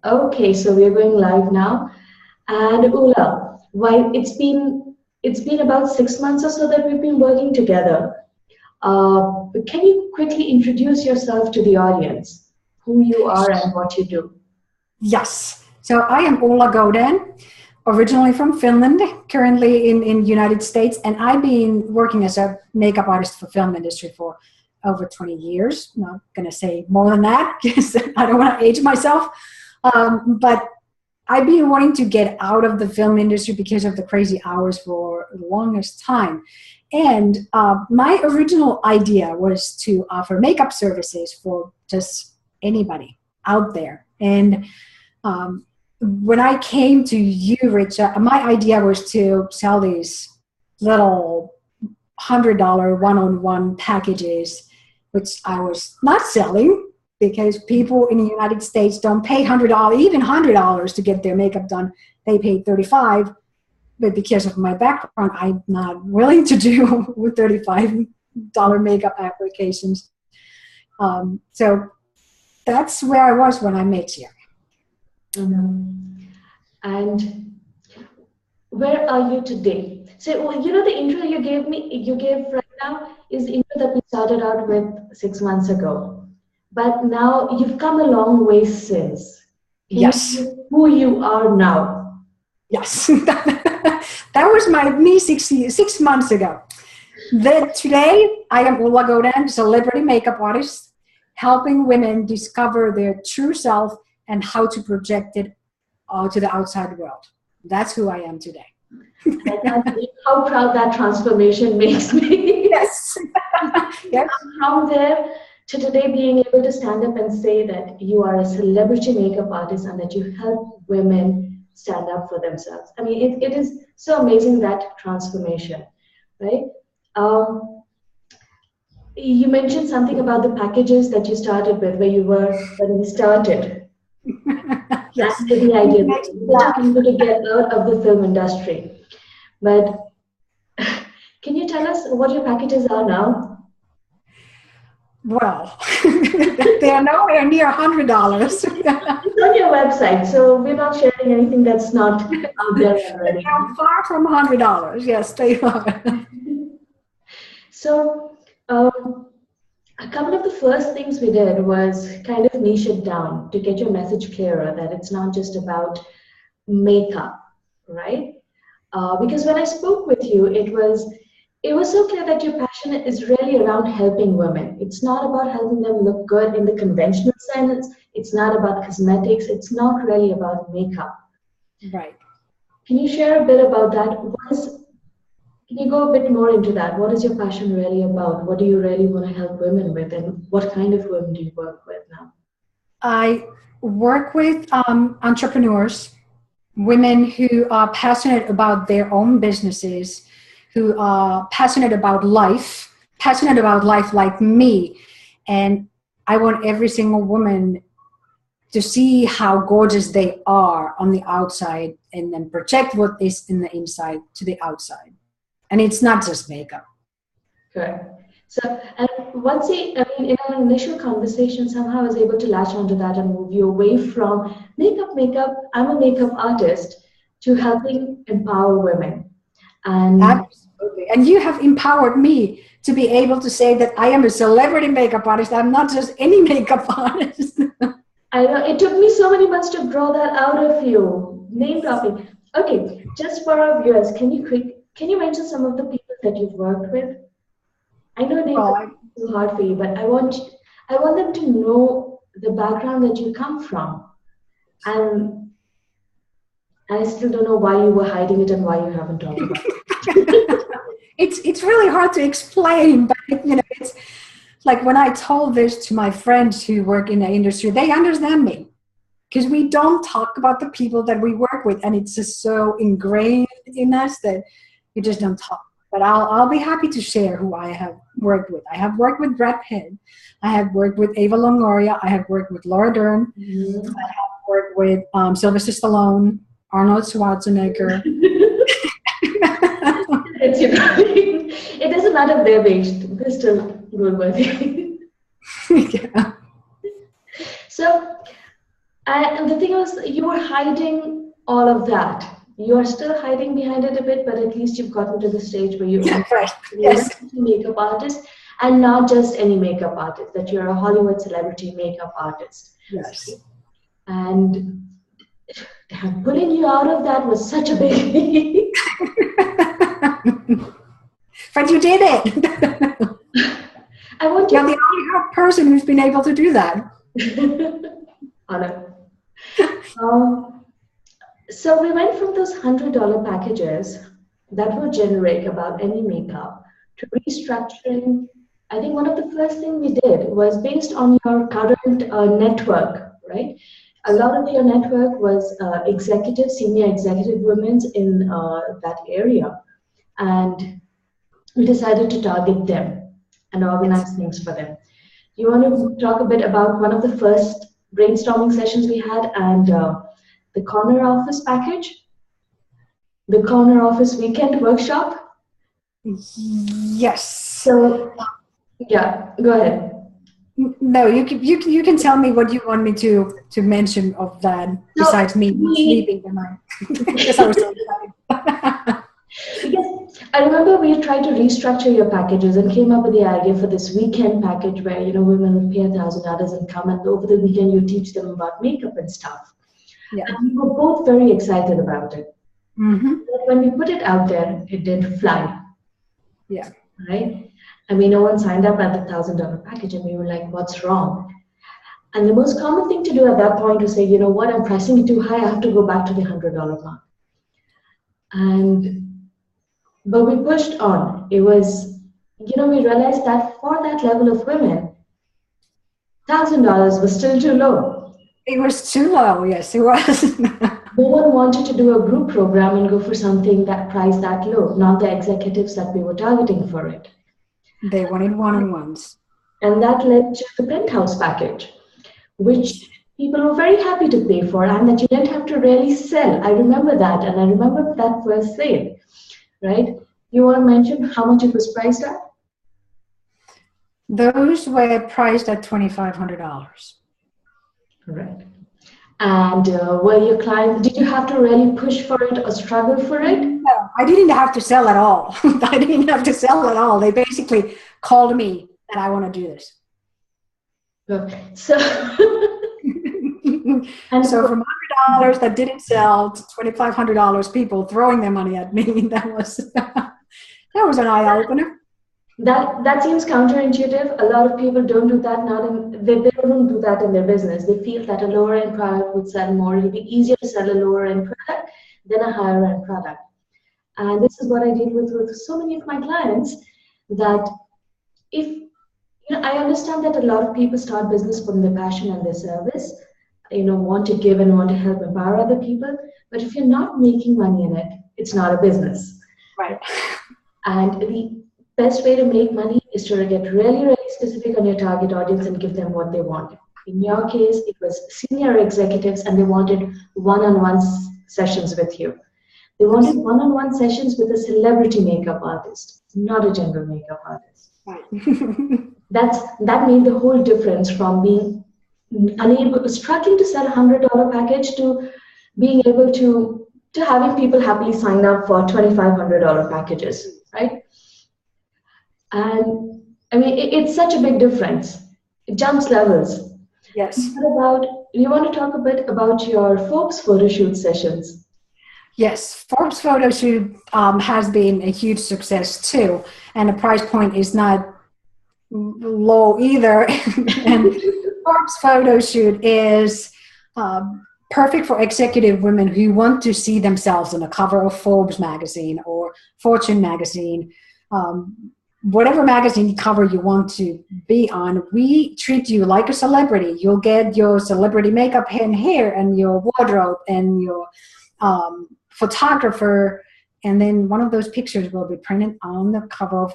Okay, so we're going live now. And Ula, while it's been about 6 months or so that we've been working together, can you quickly introduce yourself to the audience, who you are and what you do? Yes. So I am ULLA GAUDin, originally from Finland, currently in United States, and I've been working as a makeup artist for film industry for over 20 years. I'm not going to say more than that because I don't want to age myself. But I've been wanting to get out of the film industry because of the crazy hours for the longest time. And my original idea was to offer makeup services for just anybody out there. And when I came to you, Rich, my idea was to sell these little $100 one-on-one packages, which I was not selling because people in the United States don't pay $100, even $100 to get their makeup done. They pay $35, but because of my background, I'm not willing to do with $35 makeup applications. So that's where I was when I met you. Mhm. And where are you today? So, well, the intro you gave right now is the intro that we started out with 6 months ago. But now you've come a long way since. Can you Yes. say who you are now? Yes. That was me 6 months ago. Then today, I am ULLA GAUDin, celebrity makeup artist, helping women discover their true self and how to project it to the outside world. That's who I am today. I can't believe how proud that transformation makes me. Yes. Yes. From there to today being able to stand up and say that you are a celebrity makeup artist and that you help women stand up for themselves. I mean, it is so amazing, that transformation, right? Um, you mentioned something about the packages that you started with, where you were when we started. Yes. That's the idea that you wanted to get out of the film industry. But can you tell us what your packages are now? Well, they are nowhere near $100. It's on your website, so we're not sharing anything that's not out there already. They are far from $100. Yes, they are. So, a couple of the first things we did was kind of niche it down to get your message clearer, that it's not just about makeup, right? Because when I spoke with you, it was so clear that your passion is really around helping women. It's not about helping them look good in the conventional sense. It's not about cosmetics. It's not really about makeup. Right. Can you share a bit about that? Can you go a bit more into that? What is your passion really about? What do you really want to help women with, and what kind of women do you work with now? I work with entrepreneurs, women who are passionate about their own businesses, who are passionate about life like me. And I want every single woman to see how gorgeous they are on the outside and then project what is in the inside to the outside. And it's not just makeup. Correct. So, and I mean, in our initial conversation, somehow I was able to latch onto that and move you away from makeup, I'm a makeup artist, to helping empower women. And absolutely. And you have empowered me to be able to say that I am a celebrity makeup artist. I'm not just any makeup artist. I know it took me so many months to draw that out of you. Name dropping. Okay, just for our viewers, can you mention some of the people that you've worked with? I know it's so hard for you, but I want them to know the background that you come from. And I still don't know why you were hiding it and why you haven't talked about it. It's really hard to explain, but it's like when I told this to my friends who work in the industry, they understand me because we don't talk about the people that we work with, and it's just so ingrained in us that we just don't talk. But I'll be happy to share who I have worked with. I have worked with Brad Pitt. I have worked with Ava Longoria. I have worked with Laura Dern. Mm-hmm. I have worked with Sylvester Stallone, Arnold Schwarzenegger. It doesn't matter their age; they're still good worthy. Yeah. So, And the thing was, you were hiding all of that. You are still hiding behind it a bit, but at least you've gotten to the stage where you Yeah, right. you're Yes. a makeup artist, and not just any makeup artist, that you're a Hollywood celebrity makeup artist. Yes. And pulling you out of that was such a big But you did it. I want You're you the only person who's been able to do that. Honor. Um, so we went from those $100 packages that would generate about any makeup to restructuring. I think one of the first things we did was based on your current network, right? A lot of your network was executive, senior executive women in that area. And we decided to target them and organize things for them. You want to talk a bit about one of the first brainstorming sessions we had and the corner office package, the corner office weekend workshop? Yes. So, yeah, go ahead. No, you can tell me what you want me to mention of that So, besides me sleeping the night because I was so excited. because I remember we tried to restructure your packages and came up with the idea for this weekend package where women would pay $1,000 and come, and over the weekend you teach them about makeup and stuff. Yeah. And we were both very excited about it. Mm-hmm. But when we put it out there, it did fly. Yeah. Right? I mean, no one signed up at the $1,000 package, and we were like, "What's wrong?" And the most common thing to do at that point was say, "You know what? I'm pressing it too high. I have to go back to the $100 mark." But we pushed on. It was, we realized that for that level of women, $1,000 was still too low. It was too low. Yes, it was. No one wanted to do a group program and go for something that priced that low, not the executives that we were targeting for it. They wanted one-on-ones. And that led to the penthouse package, which people were very happy to pay for, and that you didn't have to really sell. I remember that, and I remember that first sale, right? You want to mention how much it was priced at? Those were priced at $2,500. Correct. And were your clients, did you have to really push for it or struggle for it? No, I didn't have to sell at all. I didn't have to sell at all. They basically called me and I want to do this. Okay. So, and so from $100 that didn't sell to $2,500 people throwing their money at me, that was an eye opener. That seems counterintuitive. A lot of people don't do that. They don't do that in their business. They feel that a lower end product would sell more. It'll be easier to sell a lower end product than a higher end product. And this is what I did with so many of my clients. That if I understand that a lot of people start business from their passion and their service. Want to give and want to help empower other people. But if you're not making money in it, it's not a business. Right. And the best way to make money is to get really, really specific on your target audience and give them what they want. In your case, it was senior executives and they wanted one-on-one sessions with you. They wanted one-on-one sessions with a celebrity makeup artist, not a general makeup artist. Right. That made the whole difference from being struggling to sell $100 package to being able to having people happily sign up for $2,500 packages, right? And I mean, it's such a big difference. It jumps levels. Yes. You want to talk a bit about your Forbes photo shoot sessions? Yes, Forbes photo shoot has been a huge success too, and the price point is not low either. And Forbes photo shoot is perfect for executive women who want to see themselves on the cover of Forbes magazine or Fortune magazine. Whatever magazine cover you want to be on, we treat you like a celebrity. You'll get your celebrity makeup and hair and your wardrobe and your photographer, and then one of those pictures will be printed on the cover of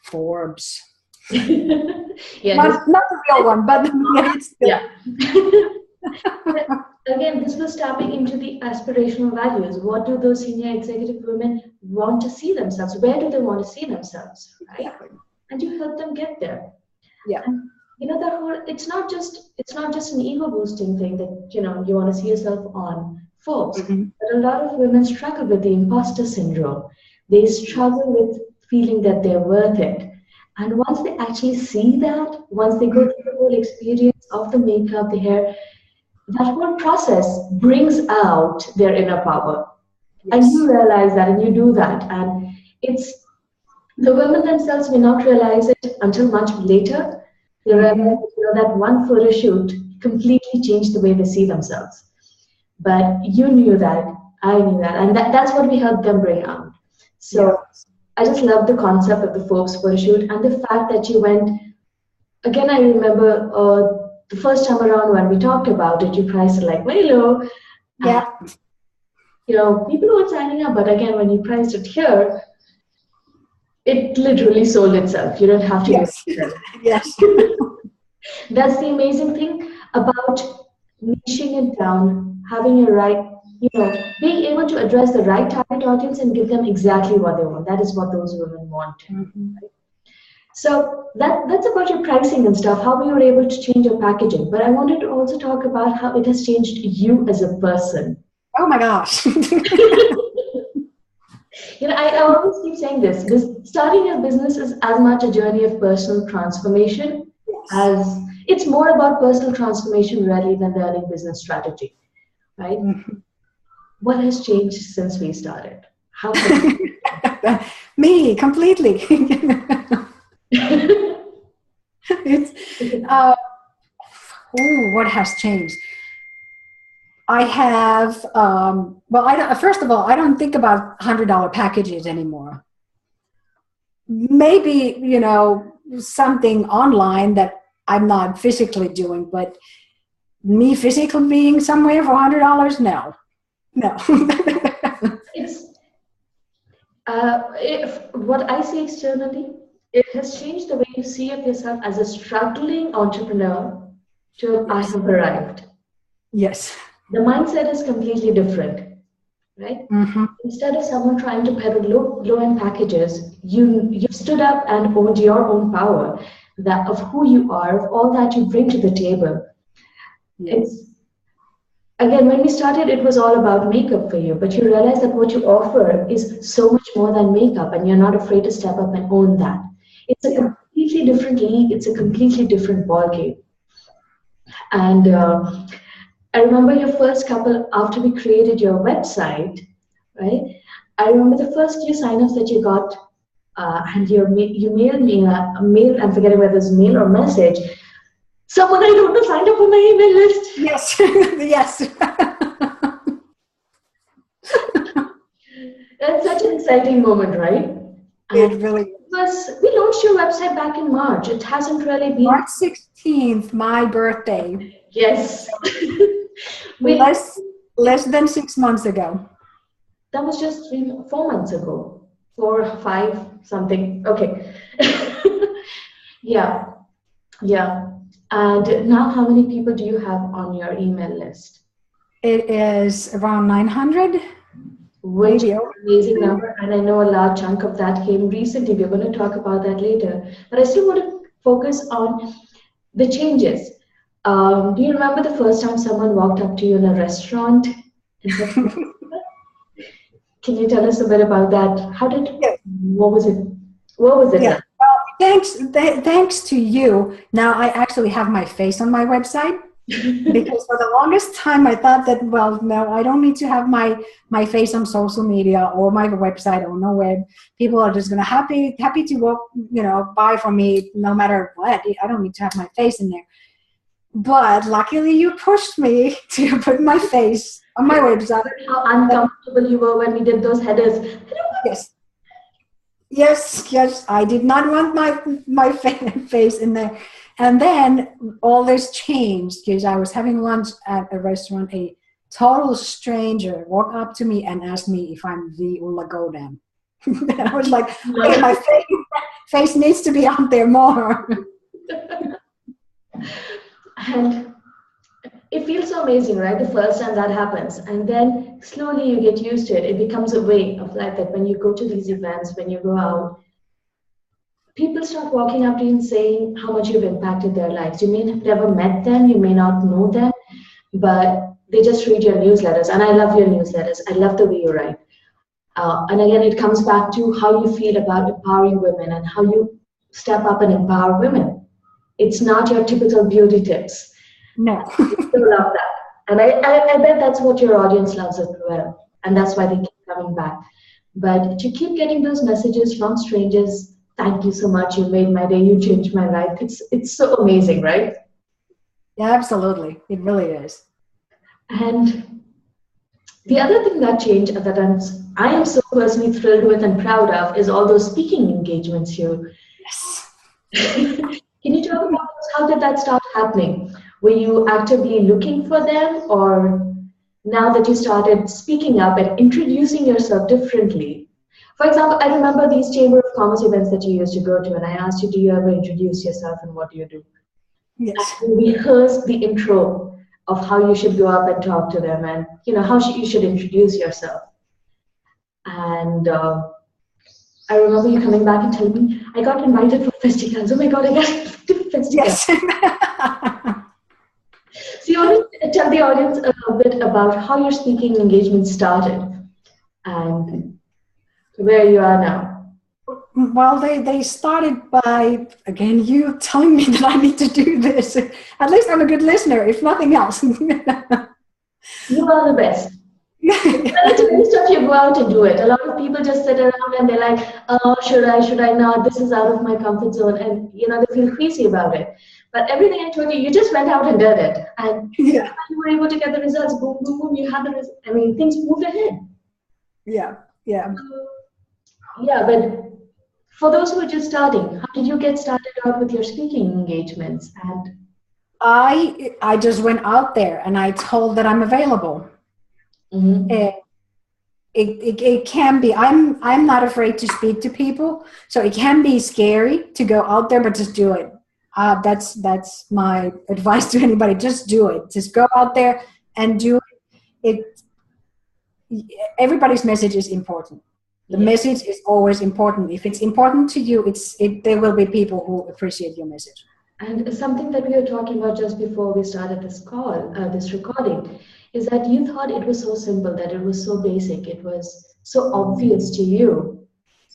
Forbes. Yeah, not the real one, but it's yeah. Again, this was tapping into the aspirational values. What do those senior executive women want to see themselves? Where do they want to see themselves? Right? Exactly. And you help them get there. Yeah. And that whole, it's not just an ego boosting thing that, you want to see yourself on Forbes. Hmm. But a lot of women struggle with the imposter syndrome. They struggle with feeling that they're worth it. And once they actually see that, once they go through the whole experience of the makeup, the hair, that whole process brings out their inner power. And Yes. you realize that and you do that. And it's the women themselves may not realize it until much later. They realize Hmm. that, that one photo shoot completely changed the way they see themselves. But you knew that, I knew that, and that's what we helped them bring out. Yeah. So I just love the concept of the Forbes photo shoot and the fact that you went. Again, I remember the first time around when we talked about it, you priced it like way low, and Yeah. people weren't signing up. But again, when you priced it here, it literally sold itself. You don't have to do Yes. it. Yes. That's the amazing thing about niching it down, having your right, being able to address the right target audience and give them exactly what they want. That is what those women want. Hmm. So that's about your pricing and stuff, how you were able to change your packaging. But I wanted to also talk about how it has changed you as a person. Oh my gosh. I always keep saying this starting a business is as much a journey of personal transformation Yes. as it's more about personal transformation really than learning business strategy, right? Mhm. What has changed since we started? How has Me completely. It's uh, what has changed? I have well, I don't, first of all, I don't think about $100 packages anymore. Maybe something online that I'm not physically doing, but me physically being somewhere for $100, no, no. it's if what I see externally, it has changed the way you see of yourself as a struggling entrepreneur to I Yes, have arrived. yes. The mindset is completely different, right? Hmm. Instead of someone trying to peddle low-end packages, you've stood up and owned your own power, that of who you are, of all that you bring to the table. Yeah, It's again, when we started, it was all about makeup for you, but you realize that what you offer is so much more than makeup, and you're not afraid to step up and own that. It's a yeah. completely different league. It's a completely different ballgame. And I remember your first couple after we created your website, right? I remember the first few signups that you got, and you mailed me a mail. I'm forgetting whether it's mail or message. Someone I don't know signed up on my email list. Yes, yes. That's such an exciting moment, right? And It really we launched your website back in March. It hasn't really been. March 16th, my birthday, Yes. we less than 6 months ago. that was just 4 months ago. 4, 5, something. Okay. Yeah. Yeah. And now how many people do you have on your email list? It is around 900, Which is maybe an over. amazing number, and I know a large chunk of that came recently. We're going to talk about that later. But I still want to focus on the changes. Do you remember the first time someone walked up to you in a restaurant and said, "Can you tell us a bit about that? Yeah, What was it? What was it yeah. like?" Thanks to you. Now I actually have my face on my website. Because for the longest time I thought that, well, no, I don't need to have my face on social media or my website or no web. People are just gonna happy to go, buy from me no matter what. I don't need to have my face in there. But luckily you pushed me to put my face on my website. How uncomfortable you were when we did those headers. I don't want. Yes. Yes, I did not want my face in there. And then all this changed because I was having lunch at a restaurant. A total stranger walked up to me and asked me if I'm the ULLA GAUDin. And I was like, okay, my face needs to be out there more. And it feels so amazing, right? The first time that happens. And then slowly you get used to it. It becomes a way of life that when you go to these events, when you go out, people start walking up to you and saying how much you've impacted their lives. You may have never met them, you may not know them, but they just read your newsletters. And I love your newsletters. I love the way you write. And again, it comes back to how you feel about empowering women and how you step up and empower women. It's not your typical beauty tips. No. I still love that. And I bet that's what your audience loves as well. And that's why they keep coming back. But to keep getting those messages from strangers, thank you so much. You made my day. You changed my life. It's so amazing, right? Yeah, absolutely. It really is. And the other thing that changed that I am so personally thrilled with and proud of is all those speaking engagements here. Yes. Can you talk about how did that start happening? Were you actively looking for them, or now that you started speaking up and introducing yourself differently? For example, I remember these Chamber of Commerce events that you used to go to, and I asked you, do you ever introduce yourself and what do you do? Yes. And we rehearsed the intro of how you should go up and talk to them and how you should introduce yourself. And I remember you coming back and telling me, I got invited for festivals. Oh my God, I got invited for festivals. Yes. So you want to tell the audience a bit about how your speaking engagement started and where you are now. Well, they started by, again, you telling me that I need to do this. At least I'm a good listener, if nothing else. You are the best. Relatively stuff, you go out and do it. A lot of people just sit around and they're like, oh, should I not? This is out of my comfort zone. And, they feel crazy about it. But everything I told you, you just went out and did it. And Yeah. you were able to get the results. Boom, boom, boom. You had the results. I mean, things moved ahead. Yeah. Yeah. Yeah, but for those who are just starting, how did you get started out with your speaking engagements? And I just went out there and I told that I'm available. It can be, I'm not afraid to speak to people, so it can be scary to go out there, but just do it. That's my advice to anybody. Just do it. Just go out there and do it. Everybody's message is important. The message is always important. If it's important to you, there will be people who appreciate your message. And something that we were talking about just before we started this call, this recording, is that you thought it was so simple, that it was so basic, it was so obvious to you.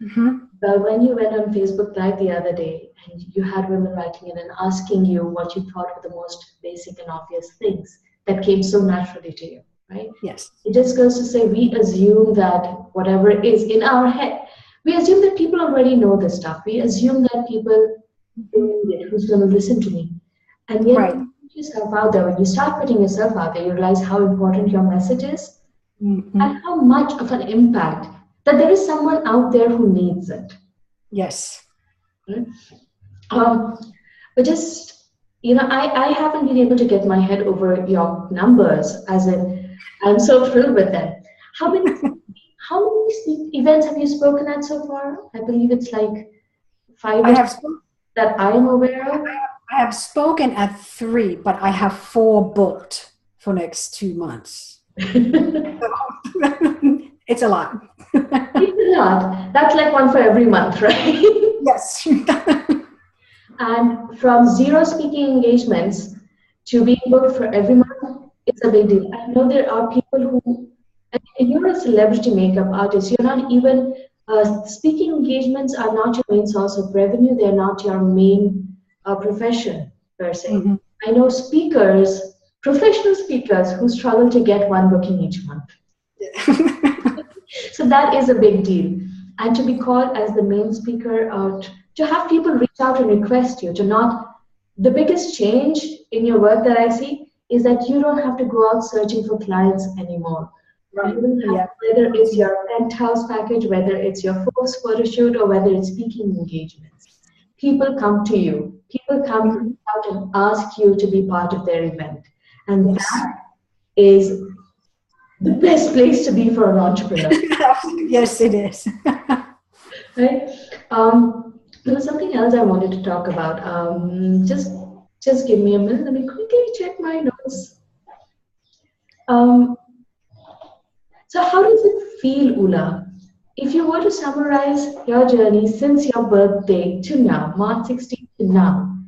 Mm-hmm. But when you went on Facebook Live the other day and you had women writing in and asking you what you thought were the most basic and obvious things that came so naturally to you, right? Yes. It just goes to say we assume that whatever is in our head, we assume that people already know this stuff. We assume that people who's going to listen to me. And yet, right. when you put yourself out there, when you start putting yourself out there, you realize how important your message is and how much of an impact that there is someone out there who needs it. Yes. But just, I haven't been able to get my head over your numbers, as in, I'm so thrilled with them. How many events have you spoken at so far? I believe it's like 5 that I am aware of. I have spoken at 3, but I have 4 booked for next 2 months. It's a lot. It's a lot. That's like one for every month, right? Yes. And from 0 speaking engagements to being booked for every month, it's a big deal. I know there are people who, and you're a celebrity makeup artist, you're not even, speaking engagements are not your main source of revenue, they're not your main profession per se. Mm-hmm. I know professional speakers who struggle to get 1 booking each month. So that is a big deal. And to be called as the main speaker, to have people reach out and request you, the biggest change in your work that I see is that you don't have to go out searching for clients anymore. Right. Whether it's your penthouse package, whether it's your Forbes photo shoot, or whether it's speaking engagements, people come to you. People come out and ask you to be part of their event. And that is the best place to be for an entrepreneur. Yes, it is. Right? There was something else I wanted to talk about. Just give me a minute. Let me quickly check my notes. So how does it feel, Ulla, if you were to summarize your journey since your birthday to now, March 16th to now,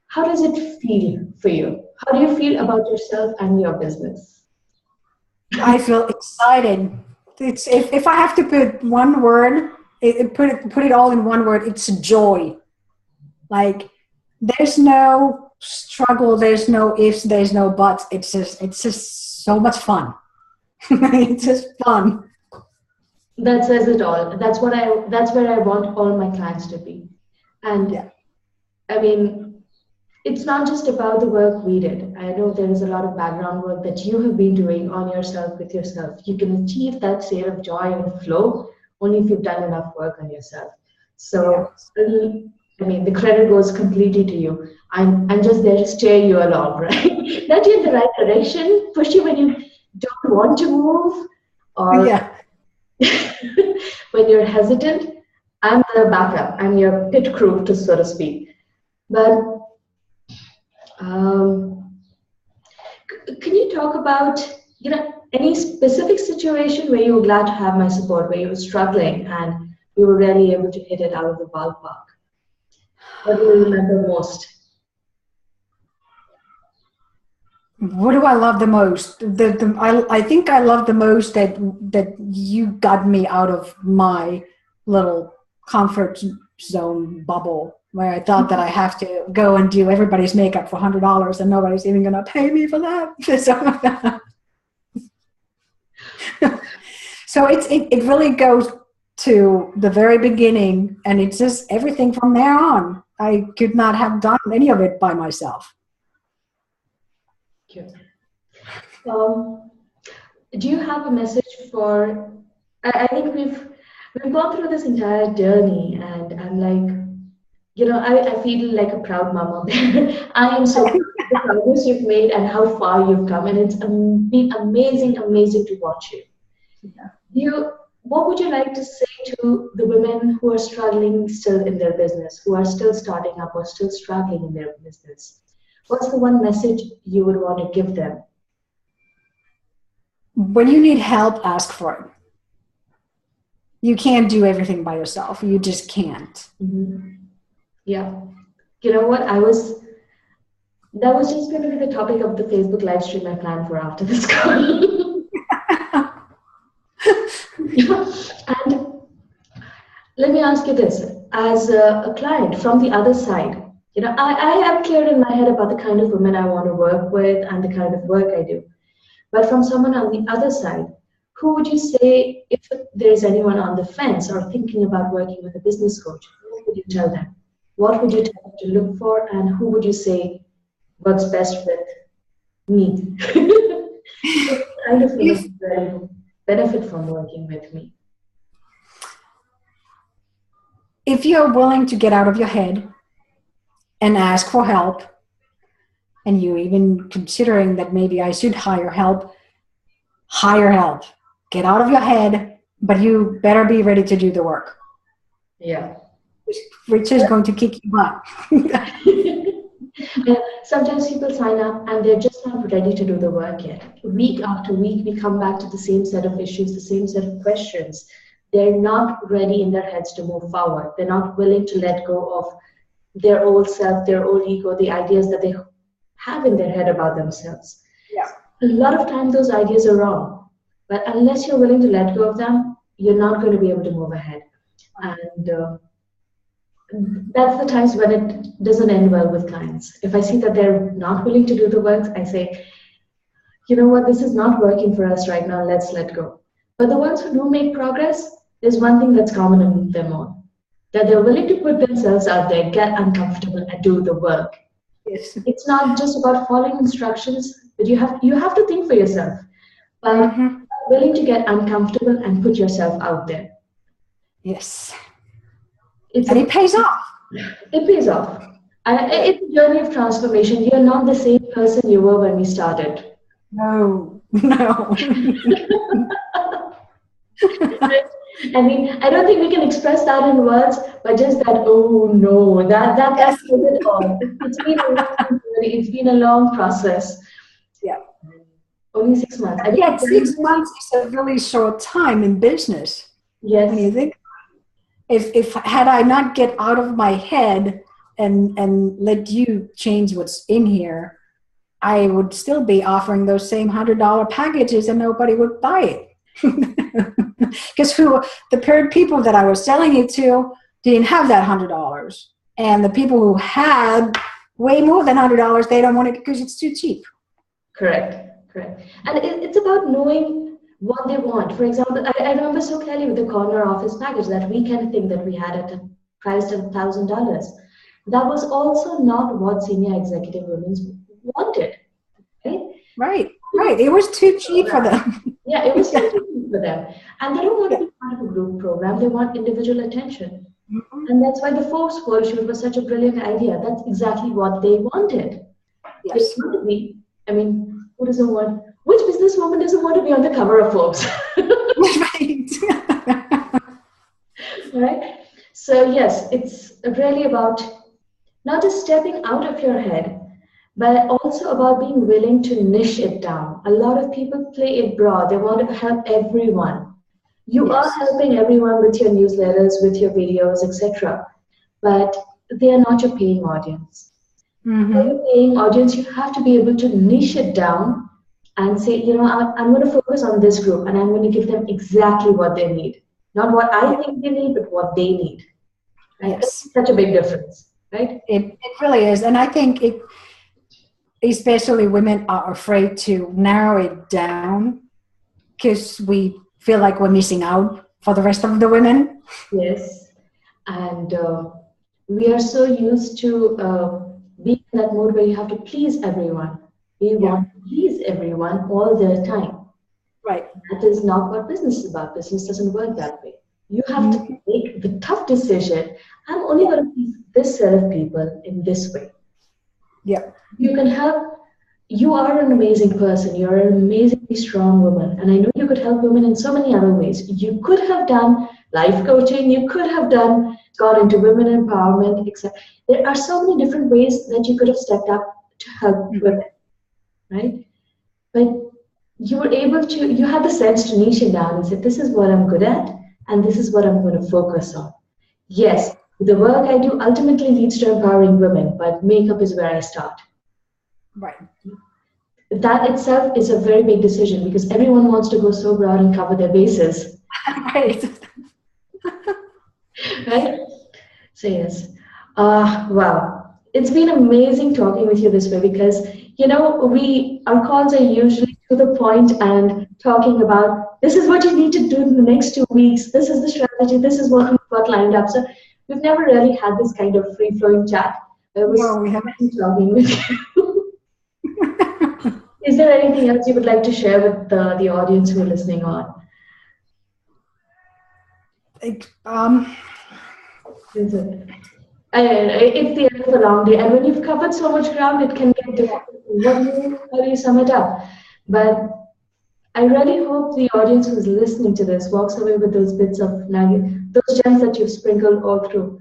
how does it feel for you? How do you feel about yourself and your business? I feel excited. It's if I have to put one word, put it all in one word. It's joy. Like there's no struggle, there's no ifs, there's no buts. It's just so much fun. It's just fun. That says it all. That's where I want all my clients to be. And Yeah. I mean, it's not just about the work we did. I know there is a lot of background work that you have been doing on yourself with yourself. You can achieve that state of joy and flow only if you've done enough work on yourself. So, I mean, the credit goes completely to you. I'm just there to steer you along, right? Not you in the right direction, push you when you don't want to move, or Yeah. when you're hesitant. I'm the backup. I'm your pit crew, to so to speak. But can you talk about, any specific situation where you were glad to have my support, where you were struggling and you were really able to hit it out of the ballpark? What do you remember most? What do I love the most? I think I love the most that you got me out of my little comfort zone bubble where I thought that I have to go and do everybody's makeup for $100 and nobody's even going to pay me for that. So it really goes to the very beginning, and it's just everything from there on. I could not have done any of it by myself. Sure. Do you have a message for? I think we've gone through this entire journey, and I'm like, I feel like a proud mama there. I am so proud of the progress you've made and how far you've come, and it's been amazing to watch you. Yeah. What would you like to say to the women who are struggling still in their business, who are still starting up or still struggling in their business? What's the one message you would want to give them? When you need help, ask for it. You can't do everything by yourself. You just can't. Mm-hmm. Yeah. You know what? That was just going to be the topic of the Facebook live stream I planned for after this call. And let me ask you this, as a client from the other side, I am clear in my head about the kind of women I want to work with and the kind of work I do. But from someone on the other side, who would you say, if there's anyone on the fence or thinking about working with a business coach, what would you tell them? What would you tell them to look for, and who would you say works best with me? What kind of women benefit from working with me? If you're willing to get out of your head and ask for help, and you're even considering that maybe I should hire help, get out of your head, but you better be ready to do the work. Yeah. Which is going to kick you butt. Sometimes people sign up and they're just not ready to do the work yet. Week after week, we come back to the same set of issues, the same set of questions. They're not ready in their heads to move forward. They're not willing to let go of their old self, their old ego, the ideas that they have in their head about themselves. Yeah. A lot of times those ideas are wrong. But unless you're willing to let go of them, you're not going to be able to move ahead. And that's the times when it doesn't end well with clients. If I see that they're not willing to do the work, I say, you know what, this is not working for us right now, let's let go. But the ones who do make progress, there's one thing that's common in them all, that they're willing to put themselves out there, get uncomfortable, and do the work. Yes. It's not just about following instructions, but you have to think for yourself. Willing to get uncomfortable and put yourself out there. Yes. And it pays off. It pays off. And it's a journey of transformation. You're not the same person you were when we started. No. I mean, I don't think we can express that in words, but just that, oh no, that says it all. It's been a long process. Yeah. Only 6 months. Yet 6 months is a really short time in business. When you Yes, think, if had I not get out of my head and let you change what's in here, I would still be offering those same $100 packages and nobody would buy it. Because the people that I was selling it to didn't have that $100. And the people who had way more than $100, they don't want it because it's too cheap. correct, correct. And it's about knowing what they want. For example, I remember so clearly with the corner office package, that weekend thing that we had at a priced at $1,000. That was also not what senior executive women wanted, right? Right, right. It was too cheap for them. Yeah, it was Yeah. something for them. And they don't want Yeah. to be part of a group program, they want individual attention. Mhm. And that's why the Forbes photo shoot was such a brilliant idea. That's exactly what they wanted. They Yes. want to be, I mean, who doesn't want, which businesswoman doesn't want to be on the cover of Forbes? Right. Right? So, yes, it's really about not just stepping out of your head, but also about being willing to niche it down. A lot of people play it broad, they want to help everyone. You are Yes. helping everyone with your newsletters, with your videos, etc. But they are not your paying audience. For your Mm-hmm. paying audience, you have to be able to niche it down and say, I'm going to focus on this group and I'm going to give them exactly what they need. Not what I Yeah. think they need, but what they need. Right? Yes. That's such a big difference, right? It really is. And I think especially women are afraid to narrow it down because we feel like we're missing out for the rest of the women. Yes. And we are so used to being in that mode where you have to please everyone. We Yeah. want to please everyone all the time. Right. That is not what business is about. Business doesn't work that way. You have to Mhm. make the tough decision. I'm only Yeah. going to please this set of people in this way. Yeah. You can help. You are an amazing person. You're an amazingly strong woman. And I know you could help women in so many other ways. You could have done life coaching. You could have gone into women empowerment, etc. There are so many different ways that you could have stepped up to help Mhm. women, right? But you had the sense to niche it down and say, this is what I'm good at, and this is what I'm going to focus on. Yes, the work I do ultimately leads to empowering women, but makeup is where I start. Right. That itself is a very big decision because everyone wants to go so broad and cover their bases, Right. right? So yes, wow, it's been amazing talking with you this way because our calls are usually to the point and talking about this is what you need to do in the next 2 weeks. This is the strategy. This is what we've got lined up. So we've never really had this kind of free flowing chat. It was No, we haven't. fun talking with you. Is there anything else you would like to share with the audience who are listening on? Like, Is it? It's the end of a long day, and when you've covered so much ground, it can get difficult. How do you sum it up? But I really hope the audience who's listening to this walks away with those bits of nugget, those gems that you've sprinkled all through.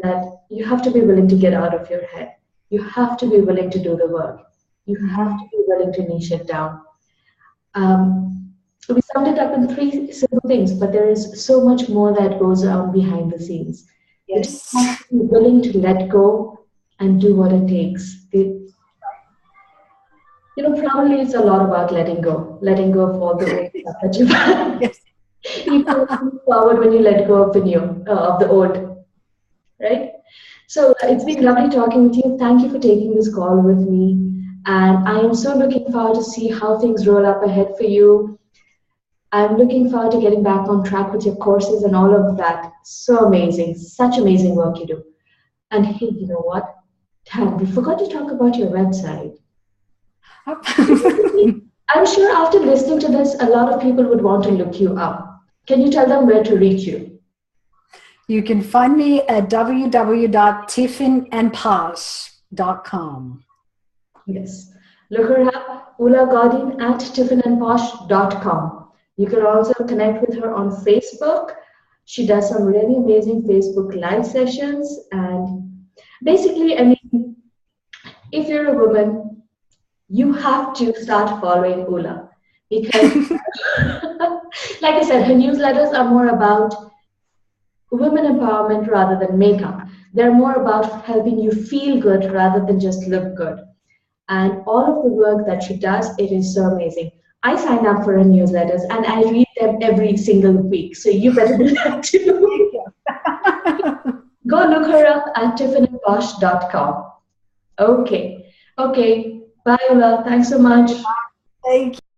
That you have to be willing to get out of your head. You have to be willing to do the work. You have to mhm. be willing to niche it down. We summed it up in three simple things, but there is so much more that goes on behind the scenes. You just Yes. have to be willing to let go and do what it takes. Probably it's a lot about letting go of all the old stuff that you've done. Yes. You can move forward when you let go of the new, of the old, right? So it's been lovely talking with you. Thank you for taking this call with me. And I am so looking forward to see how things roll up ahead for you. I'm looking forward to getting back on track with your courses and all of that. So amazing. Such amazing work you do. And hey, you know what? Damn, we forgot to talk about your website. I'm sure after listening to this, a lot of people would want to look you up. Can you tell them where to reach you? You can find me at www.tiffinandpaz.com. Yes. Look her up, ULLA GAUDIN at tiffinandposh.com. You can also connect with her on Facebook. She does some really amazing Facebook live sessions. And basically, I mean, if you're a woman, you have to start following Ulla because, like I said, her newsletters are more about women empowerment rather than makeup. They're more about helping you feel good rather than just look good. And all of the work that she does, it is so amazing. I sign up for her newsletters and I read them every single week. So you better do that too. Go look her up at tiffanybosch.com. Okay. Okay. Bye, Ulla. Thanks so much. Thank you.